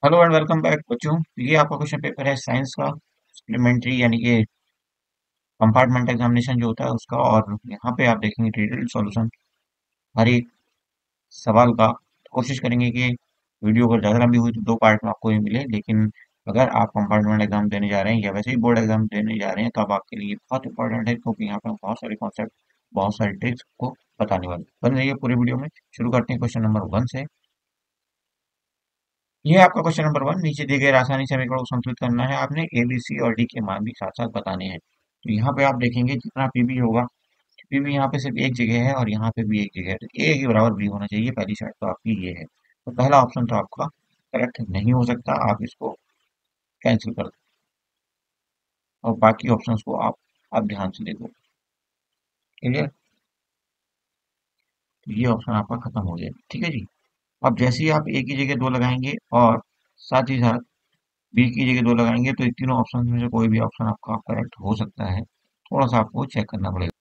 Hello and welcome back बच्चों। ये आपका क्वेश्चन पेपर है साइंस का सप्लीमेंट्री यानी कि कंपार्टमेंट एग्जामिनेशन जो होता है उसका। और यहाँ पे आप देखेंगे डिटेल्ड सॉल्यूशन हर एक सवाल का। कोशिश करेंगे कि वीडियो अगर ज़्यादा लंबी हुई तो दो पार्ट में आपको ये मिले, लेकिन अगर आप कंपार्टमेंट एग्जाम देने जा रहे हैं या वैसे ही बोर्ड एग्जाम देने जा रहे हैं तो अब आपके लिए बहुत इंपॉर्टेंट है, क्योंकि यहाँ पे हम बहुत सारे कॉन्सेप्ट, बहुत सारे ट्रिक्स को बताने वाले हैं। बन रही है पूरे वीडियो में। शुरू करते हैं क्वेश्चन नंबर 1 से। ये है आपका क्वेश्चन नंबर 1। नीचे दिए गए रासायनिक समीकरणों को संतुलित करना है आपने। ए बी सी और डी के मान भी साथ साथ बताने हैं। तो यहाँ पे आप देखेंगे जितना पीबी होगा, पीबी यहाँ पे सिर्फ एक जगह है और यहाँ पे भी एक जगह है, तो ए के बराबर बी होना चाहिए। पहली शर्त तो आपकी ये है। तो पहला ऑप्शन तो आपका करेक्ट नहीं हो सकता, आप इसको कैंसिल कर दो और बाकी ऑप्शंस को आप ध्यान से देखो। क्लियर? तो ये ऑप्शन आपका खत्म हो गया, ठीक है जी। अब जैसे ही आप ए की जगह दो लगाएंगे और साथ ही साथ बी की जगह दो लगाएंगे, तो इन तीनों ऑप्शन में से कोई भी ऑप्शन आपका करेक्ट हो सकता है। थोड़ा सा आपको चेक करना पड़ेगा।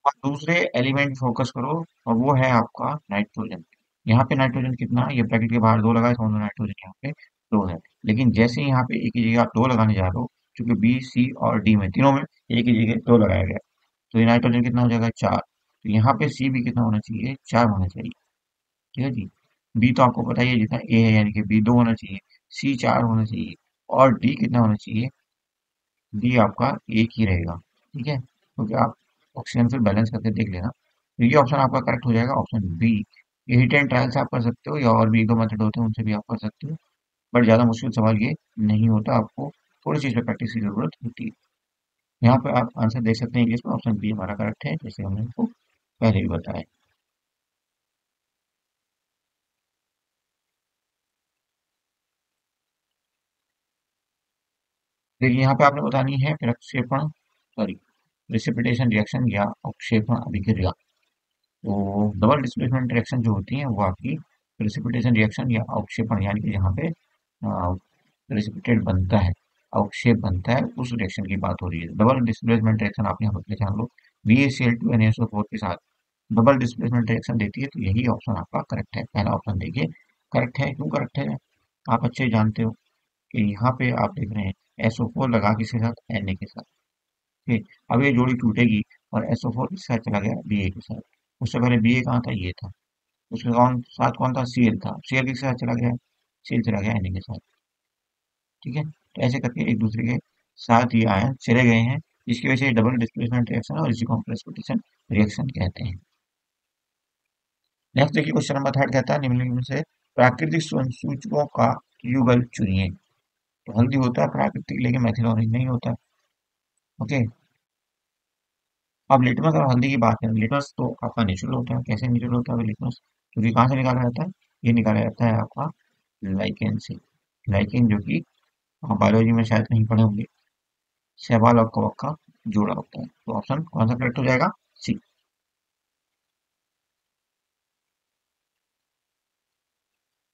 और दूसरे एलिमेंट फोकस करो और वो है आपका नाइट्रोजन। यहाँ पे नाइट्रोजन कितना, ये ब्रैकेट के बाहर दो लगाए तो नाइट्रोजन यहाँ पे दो है। लेकिन जैसे ही यहाँ पे एक ही जगह आप दो लगाने जा रहे हो, क्योंकि बी सी और डी में तीनों में एक ही जगह दो लगाया गया, तो ये नाइट्रोजन कितना हो जाएगा, चार। तो यहाँ पे सी भी कितना होना चाहिए, चार होना चाहिए। ठीक है जी। बी तो आपको पता ही है जितना ए है, यानी कि बी दो होना चाहिए, सी चार होना चाहिए, और डी कितना होना चाहिए, डी आपका एक ही रहेगा। ठीक है, क्योंकि आप ऑक्सीजन फिर बैलेंस करके देख लेना। तो ये ऑप्शन आपका करेक्ट हो जाएगा, ऑप्शन बी। ये हिट एंड ट्रायल से आप कर सकते हो या और भी एक दो मेथड होते हैं उनसे भी आप कर सकते हो, बट ज़्यादा मुश्किल सवाल ये नहीं होता। आपको थोड़ी चीज़ पे प्रैक्टिस की जरूरत होती है। यहाँ पे आप आंसर देख सकते हैं इंग्लिश में, ऑप्शन बी हमारा करेक्ट है, जैसे हमने आपको पहले भी बताया। देखिए यहाँ पे आपने बतानी है प्रक्षेपण, सॉरी, प्रेसिपिटेशन रिएक्शन या अवक्षेपण अभिक्रिया। तो डबल डिस्प्लेसमेंट रिएक्शन जो होती है वो आपकी प्रेसिपिटेशन रिएक्शन या अवक्षेपण, यानी कि जहाँ पे प्रेसिपिटेट बनता है, अवक्षेप बनता है, उस रिएक्शन की बात हो रही है। डबल डिस्प्लेसमेंट रिएक्शन आप यहाँ पर जान लो, BaCl2 NaSO4 के साथ डबल डिस्प्लेसमेंट रिएक्शन देती है। तो यही ऑप्शन आपका करेक्ट है। पहला ऑप्शन देखिए करेक्ट है। क्यों करेक्ट है, आप अच्छे जानते हो कि यहाँ पे आप देख रहे हैं SO4 लगा किसके साथ, Na के साथ। ठीक, अब ये जोड़ी टूटेगी और SO4 किसके साथ चला गया, Ba के साथ। उससे पहले Ba कहाँ था, ये था। उसके साथ कौन था, Cl था। Cl किसके साथ चला गया, Cl चला गया Na के साथ। ठीक है, तो ऐसे करके एक दूसरे के साथ ये आयन चले गए हैं, जिसकी वजह से डबल डिस्प्लेसमेंट रिएक्शन और इसी को हम प्रेसिपिटेशन रिएक्शन कहते हैं। नेक्स्ट देखिए क्वेश्चन नंबर 3 कहता है निम्नलिखित में से प्राकृतिक सूचकों का युगल चुनिए। तो हल्दी होता है प्राकृतिक, लेकिन मेथिल ऑरेंज नहीं होता। ओके, अब लिटमस और हल्दी की बात करें, लिटमस तो आपका नेचुरल होता है। कैसे नेचुरल होता है लिटमस, क्योंकि कहाँ से निकाला जाता है, ये निकाला जाता है आपका लाइकेन से। लाइकेन जो कि बायोलॉजी में शायद कहीं पढ़े होंगे, शैवाल और कवक का जोड़ा होता है। तो ऑप्शन कौन सा करेक्ट हो जाएगा, सी।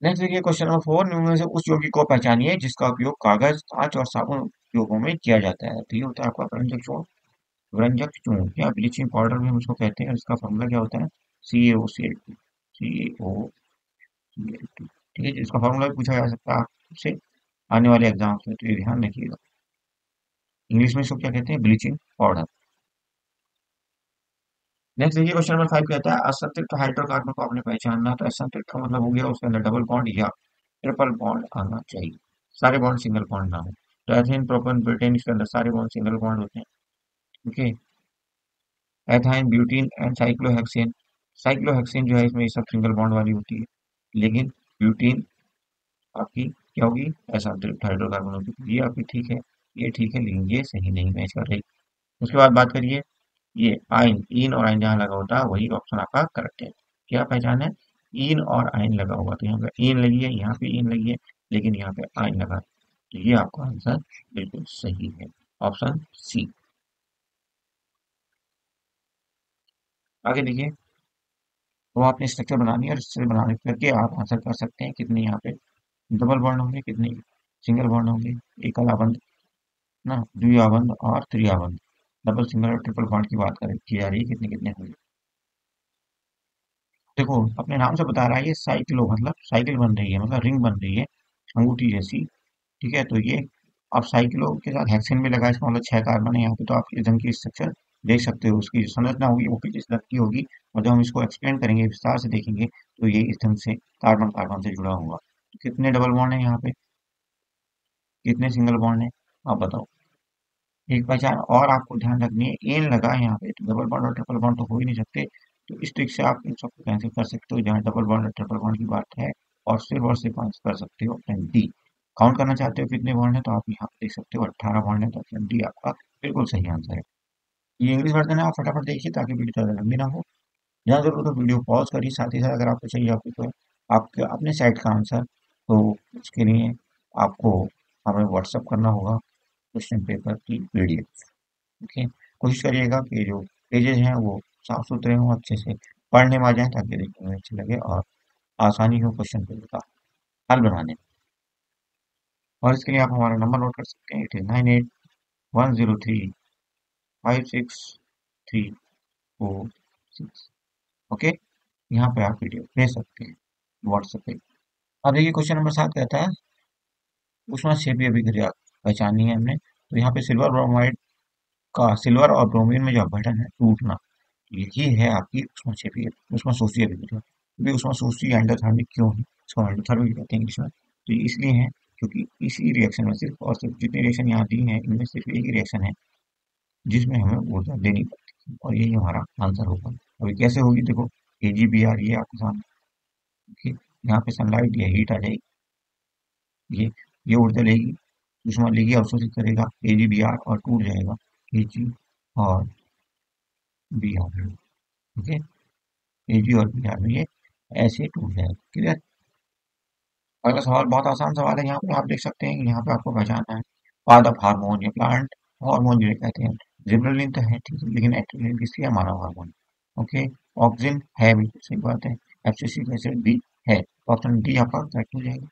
नेक्स्ट देखिए क्वेश्चन नंबर 4, निम्न में से उस यौगिक को पहचानिए जिसका उपयोग कागज, कांच और साबुन उद्योगों में किया जाता है। तो ये होता है आपका व्यंजक चूर्ण। व्यंजक चूर्ण या ब्लीचिंग पाउडर भी हम इसको कहते हैं। इसका फॉर्मूला क्या होता है, CaOCl2। CaOCl2, ठीक है जी। इसका फॉर्मूला भी पूछा जा सकता है आपसे आने वाले एग्जाम में, तो ये ध्यान रखिएगा। इंग्लिश में इसको क्या कहते हैं, ब्लीचिंग पाउडर। नेक्स्ट देखिए क्वेश्चन नंबर 5 कहता है असंतृप्त हाइड्रोकार्बन को आपने पहचानना। तो असंतृप्त का मतलब हो गया उसके अंदर डबल बॉन्ड या ट्रिपल बॉन्ड आना चाहिए, सारे बॉन्ड सिंगल बॉन्ड ना हो। तो एथेन, प्रोपेन, ब्यूटेन, इसके अंदर सारे बॉन्ड सिंगल बॉन्ड होते हैं। Okay, ethyne, butene and cyclohexane. Cyclohexane जो है इसमें ये सब सिंगल बॉन्ड वाली होती है, लेकिन ब्यूटीन आपकी क्या होगी, असंतृप्त हाइड्रोकार्बन होगी। तो ये आपकी ठीक है, ये ठीक है, लेकिन ये सही नहीं मैच कर रही। उसके बाद बात करिए, ये आइन, इन और आइन जहाँ लगा होता है वही ऑप्शन आपका करेक्ट है। क्या पहचान है, इन और आइन लगा हुआ, तो यहाँ पे इन लगी है, यहाँ पे इन लगी है, लेकिन यहाँ पे आइन लगा है। तो ये आपका आंसर बिल्कुल सही है, ऑप्शन सी। आगे देखिए, तो आपने स्ट्रक्चर बनानी है और स्ट्रक्चर बनाने करके आप आंसर कर सकते हैं कितने यहाँ पे डबल बॉन्ड होंगे, कितने सिंगल बॉन्ड होंगे, एकल आबंध ना, द्विआबंध और त्रिआबंध। डबल, सिंगल और ट्रिपल बॉन्ड की बात करें की जा रही है, कितने कितने होंगे। देखो अपने नाम से बता रहा है ये साइक्लो, मतलब साइकिल बन रही है, मतलब रिंग बन रही है। अंगूठी जैसी। ठीक है, तो ये आप साइक्लो के साथ हेक्सेन भी लगा, इसका मतलब 6 कार्बन है यहाँ पे। तो आप इस ढंग की स्ट्रक्चर देख सकते हो, उसकी जो संरचना होगी वो किस ढंग की होगी। और जब हम इसको एक्सप्लेन करेंगे, विस्तार से देखेंगे, तो ये इस ढंग से कार्बन कार्बन से जुड़ा होगा। तो कितने डबल बॉन्ड है यहाँ पे, कितने सिंगल बॉन्ड है, आप बताओ। एक पहचान और आपको ध्यान रखनी है, एन लगा है यहाँ पे, तो डबल बॉन्ड और ट्रिपल बॉन्ड तो हो ही नहीं सकते। तो इस ट्रिक से आप इन सबको कैंसिल कर सकते हो, जहाँ डबल बॉन्ड और ट्रिपल बॉन्ड की बात है। और सिर्फ कर सकते हो ऑप्शन डी। काउंट करना चाहते हो कितने बॉन्ड है, तो आप यहाँ पे देख सकते हो 18 बॉन्ड है, तो ऑप्शन डी आपका बिल्कुल सही आंसर है। ये इंग्लिश वर्जन है, आप फटाफट देखिए ताकि वीडियो ज़्यादा लंबी ना हो। जहाँ जरूरत हो वीडियो पॉज करिए, साथ ही साथ अगर आपको चाहिए आपको तो आपके अपने साइट का आंसर, तो उसके लिए आपको हमें व्हाट्सअप करना होगा क्वेश्चन पेपर की पीडीएफ। ओके, कोशिश करिएगा कि जो पेजेस हैं वो साफ सुथरे हों, अच्छे से पढ़ने में आ जाए, ताकि देखने में अच्छे लगे और आसानी हो क्वेश्चन पेपर का हल बनाने में। और इसके लिए आप हमारा नंबर नोट कर सकते हैं, 8810356346। ओके, यहाँ पे आप पीडीएफ भेज सकते हैं व्हाट्सएप पे। अब देखिए क्वेश्चन नंबर 7 कहता है ऊष्मा क्षेपीय अभिक्रिया पहचाननी है हमने। तो यहाँ पे सिल्वर ब्रोमाइड का सिल्वर और ब्रोमीन में जो अपघटन है, टूटना, यही है आपकी ऊष्मक्षेपीय ऊष्मशोषी अभिक्रिया। क्योंकि ऊष्मशोषी एंडोथर्मिक क्यों है, इसको एंडोथर्मिक कहते हैं इंग्लिश में। तो ये इसलिए है क्योंकि इसी रिएक्शन में सिर्फ और सिर्फ जितनी रिएक्शन यहाँ दी है, इनमें सिर्फ एक ही रिएक्शन है जिसमें हमें ऊर्जा देनी पड़ती है, और यही हमारा आंसर होगा। अभी कैसे होगी देखो, AgBr ये आपके सामने, ठीक, यहाँ पे सनलाइट या हीट आ जाएगी, ये ऊर्जा लेगी, ऊष्मा लेगी, अवशोषित करेगा AgBr और टूट जाएगा Ag और Br। ओके, Ag और Br में ये ऐसे टूट जाएगा। क्लियर। अगला सवाल बहुत आसान सवाल है, यहाँ पे आप देख सकते हैं कि यहाँ पे आपको पहचानना है पाद ऑफ हार्मोन या प्लांट हार्मोन जिन्हें कहते हैं। जिब्रेलिन तो है ठीक है, लेकिन एट्रिलिन किसकी है, मानव हार्मोन। ओके, ऑक्सिन है, बिल्कुल सही बात है। एब्सिसिक एसिड भी है, तो ऑप्शन डी आपका करेक्ट हो जाएगा,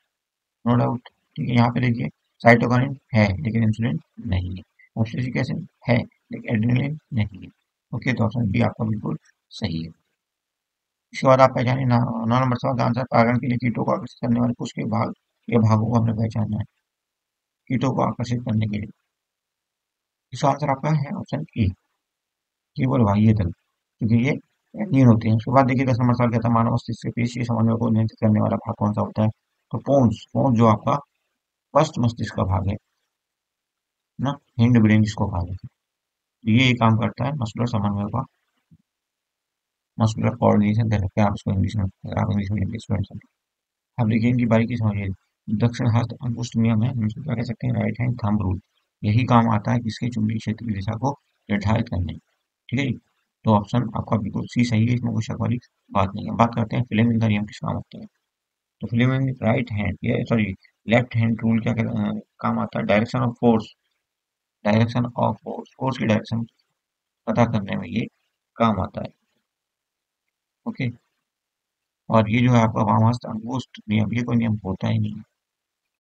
नो डाउट। ठीक है, यहाँ पे देखिए साइटोकाइनिन है लेकिन इंसुलिन नहीं है, एब्सिसिक एसिड है लेकिन एड्रेनलिन नहीं है। ओके, तो ऑप्शन डी आपका बिल्कुल सही है। इसके बाद आप पहचानिए 9 नंबर सवाल का आंसर, परागण के लिए कीटों को आकर्षित करने वाले कुछ के भाग या भागों को हमने पहचानना है, कीटों को आकर्षित करने के लिए। इसका आंसर आपका है ऑप्शन ए, केवल बाह्य दल, क्योंकि ये एंजीन होते हैं। उसके बाद देखिए 10 नंबर सवाल कहता है मानव मस्तिष्क के पेशीय समन्वय को नियंत्रित करने वाला भाग कौन सा होता है। तो पोन्स, पोन्स जो आपका फर्स्ट मस्तिष्क का भाग है ना, हिंड ब्रेन जिसको कहा जाता है, ये काम करता है मस्कुलर समन्वय का, मस्कुलर कोऑर्डिनेशन कह सकते हैं आप इसको इंग्लिश में, अगर आप इंग्लिश मीडियम के स्टूडेंट्स हैं। अब देखिए इनकी बारीकी समझिए। दक्षिण हस्त अंगुष्ठ नियम है, हम इसको क्या कह सकते हैं, राइट हैंड थंब रूल। यही काम आता है किसके, चुंबकीय क्षेत्र की दिशा को निर्धारित करने। ठीक है जी, तो ऑप्शन आपका बिल्कुल सी सही है, इसमें कोई शक वाली बात नहीं है। बात करते हैं फ्लेमिंग का नियम किस काम आता है। तो फ्लेमिंग राइट हैंड ये सॉरी लेफ्ट हैंड रूल क्या काम आता है, direction of force, direction of force, force की डायरेक्शन पता करने में ये काम आता है। ओके, और ये जो है आपका वामास्त अंगुष्ठ नियम, ये कोई नियम होता ही नहीं है,